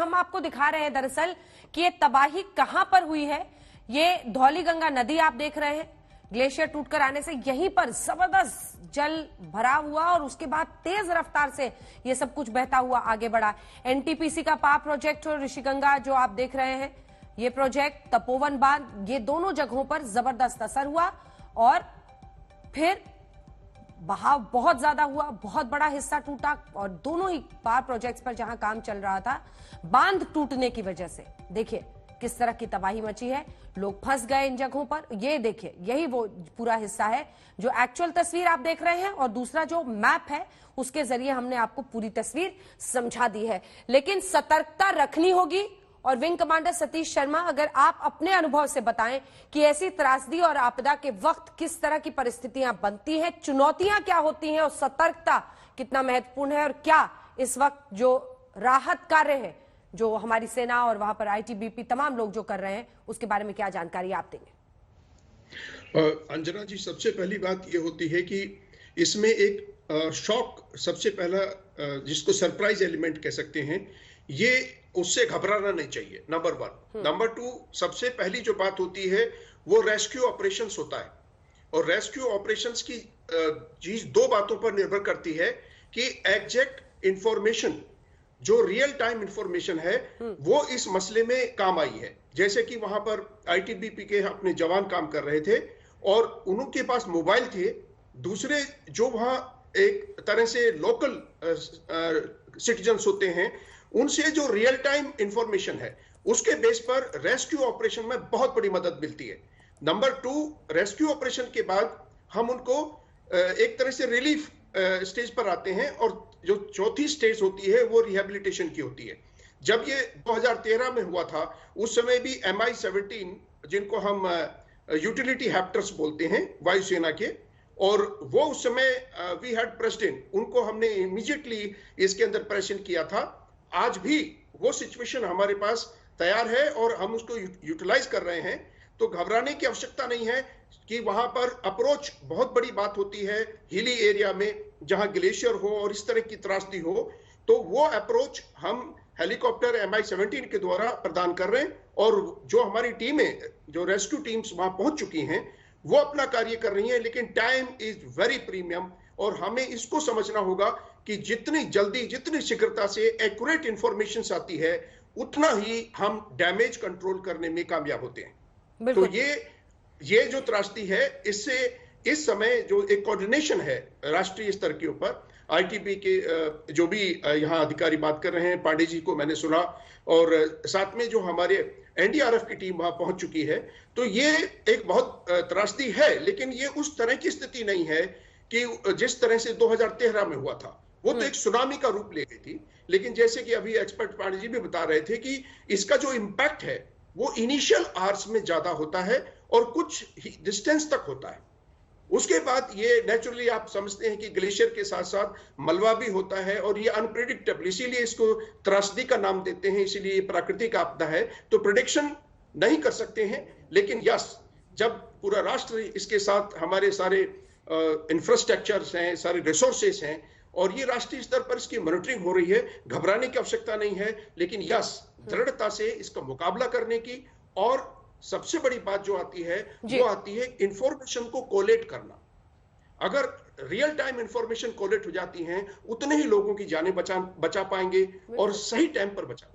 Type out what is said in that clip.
हम आपको दिखा रहे हैं दरअसल कि ये तबाही कहां पर हुई है। ये धौलीगंगा नदी आप देख रहे हैं, ग्लेशियर टूटकर आने से यहीं पर जबरदस्त जल भरा हुआ और उसके बाद तेज रफ्तार से ये सब कुछ बहता हुआ आगे बढ़ा। एनटीपीसी का पावर प्रोजेक्ट और ऋषिगंगा जो आप देख रहे हैं, ये प्रोजेक्ट, तपोवन बांध, ये दोनों जगहों पर जबरदस्त असर हुआ और फिर बहाव बहुत ज्यादा हुआ, बहुत बड़ा हिस्सा टूटा और दोनों ही पावर प्रोजेक्ट्स पर जहां काम चल रहा था, बांध टूटने की वजह से देखिए किस तरह की तबाही मची है। लोग फंस गए इन जगहों पर। ये देखिए, यही वो पूरा हिस्सा है जो एक्चुअल तस्वीर आप देख रहे हैं और दूसरा जो मैप है उसके जरिए हमने आपको पूरी तस्वीर समझा दी है। लेकिन सतर्कता रखनी होगी। और विंग कमांडर सतीश शर्मा, अगर आप अपने अनुभव से बताएं कि ऐसी त्रासदी और आपदा के वक्त किस तरह की परिस्थितियां बनती हैं, चुनौतियां क्या होती हैं और सतर्कता कितना महत्वपूर्ण है और क्या इस वक्त जो राहत कार्य है जो हमारी सेना और वहां पर आईटीबीपी तमाम लोग जो कर रहे हैं उसके बारे में क्या जानकारी आप देंगे? अंजना जी, सबसे पहली बात यह होती है कि इसमें एक शॉक, सबसे पहला जिसको सरप्राइज एलिमेंट कह सकते हैं, ये उससे घबराना नहीं चाहिए, नंबर 1। नंबर 2, सबसे पहली जो बात होती है वो रेस्क्यू ऑपरेशंस होता है और रेस्क्यू ऑपरेशंस की चीज दो बातों पर निर्भर करती है कि एग्जैक्ट इंफॉर्मेशन, जो रियल टाइम इंफॉर्मेशन है वो इस मसले में काम आई है। जैसे कि वहां पर आईटीबीपी के अपने जवान काम कर रहे थे और उनके पास मोबाइल थे, दूसरे जो वहां एक तरह से लोकल सिटीजन्स होते हैं उनसे जो रियल टाइम इंफॉर्मेशन है उसके बेस पर रेस्क्यू ऑपरेशन में बहुत बड़ी मदद मिलती है। नंबर 2, रेस्क्यू ऑपरेशन के बाद हम उनको एक तरह से रिलीफ स्टेज पर आते हैं और जो चौथी स्टेज होती है वो रिहेबिलिटेशन की होती है। जब ये 2013 में हुआ था उस समय भी MI-17, जिनको हम यूटिलिटी हैप्टर्स बोलते हैं वायुसेना के, और वो उस समय वी हैड प्रेसिडेंट, उनको हमने इमीडिएटली इसके अंदर प्रेजेंट किया था। आज भी वो सिचुएशन हमारे पास तैयार है और हम उसको यूटिलाइज कर रहे हैं। तो घबराने की आवश्यकता नहीं है कि वहां पर अप्रोच बहुत बड़ी बात होती है हिली एरिया में जहां ग्लेशियर हो और इस तरह की त्रासदी हो, तो वो अप्रोच हम हेलीकॉप्टर MI-17 के द्वारा प्रदान कर रहे हैं और जो हमारी टीमें, जो रेस्क्यू टीम्स वहां पहुंच चुकी हैं वो अपना कार्य कर रही हैं। लेकिन टाइम इज वेरी प्रीमियम और हमें इसको समझना होगा कि जितनी जल्दी, जितनी शीघ्रता से एक्यूरेट इंफॉर्मेशन आती है उतना ही हम डैमेज कंट्रोल करने में कामयाब होते हैं। तो ये जो त्रासदी है, इससे इस समय जो एक कोऑर्डिनेशन है राष्ट्रीय स्तर के ऊपर, आईटीबी के जो भी यहाँ अधिकारी बात कर रहे हैं, पांडे जी को मैंने सुना, और साथ में जो हमारे एनडीआरएफ की टीम वहां पहुंच चुकी है, तो ये एक बहुत त्रासदी है। लेकिन ये उस तरह की स्थिति नहीं है कि जिस तरह से 2013 में हुआ था, वो तो एक सुनामी का रूप ले गई थी। लेकिन जैसे कि अभी एक्सपर्ट पांडे जी भी बता रहे थे कि इसका जो इम्पैक्ट है वो इनिशियल आवर्स में ज्यादा होता है और कुछ डिस्टेंस तक होता है। उसके बाद ये नेचुरली आप समझते हैं कि ग्लेशियर के साथ साथ मलबा भी होता है और ये अनप्रेडिक्टेबल, इसीलिए इसको त्रासदी का नाम देते हैं, इसीलिए ये प्राकृतिक आपदा है। तो प्रेडिक्शन नहीं कर सकते हैं, लेकिन यस, जब पूरा राष्ट्र इसके साथ, हमारे सारे इंफ्रास्ट्रक्चर्स हैं, सारे रिसोर्सेस हैं और ये राष्ट्रीय स्तर पर इसकी मॉनिटरिंग हो रही है, घबराने की आवश्यकता नहीं है। लेकिन यस, दृढ़ता से इसका मुकाबला करने की, और सबसे बड़ी बात जो आती है वो आती है इंफॉर्मेशन को कोलेट करना। अगर रियल टाइम इंफॉर्मेशन कोलेट हो जाती हैं, उतने ही लोगों की जानें बचा पाएंगे और सही टाइम पर बचा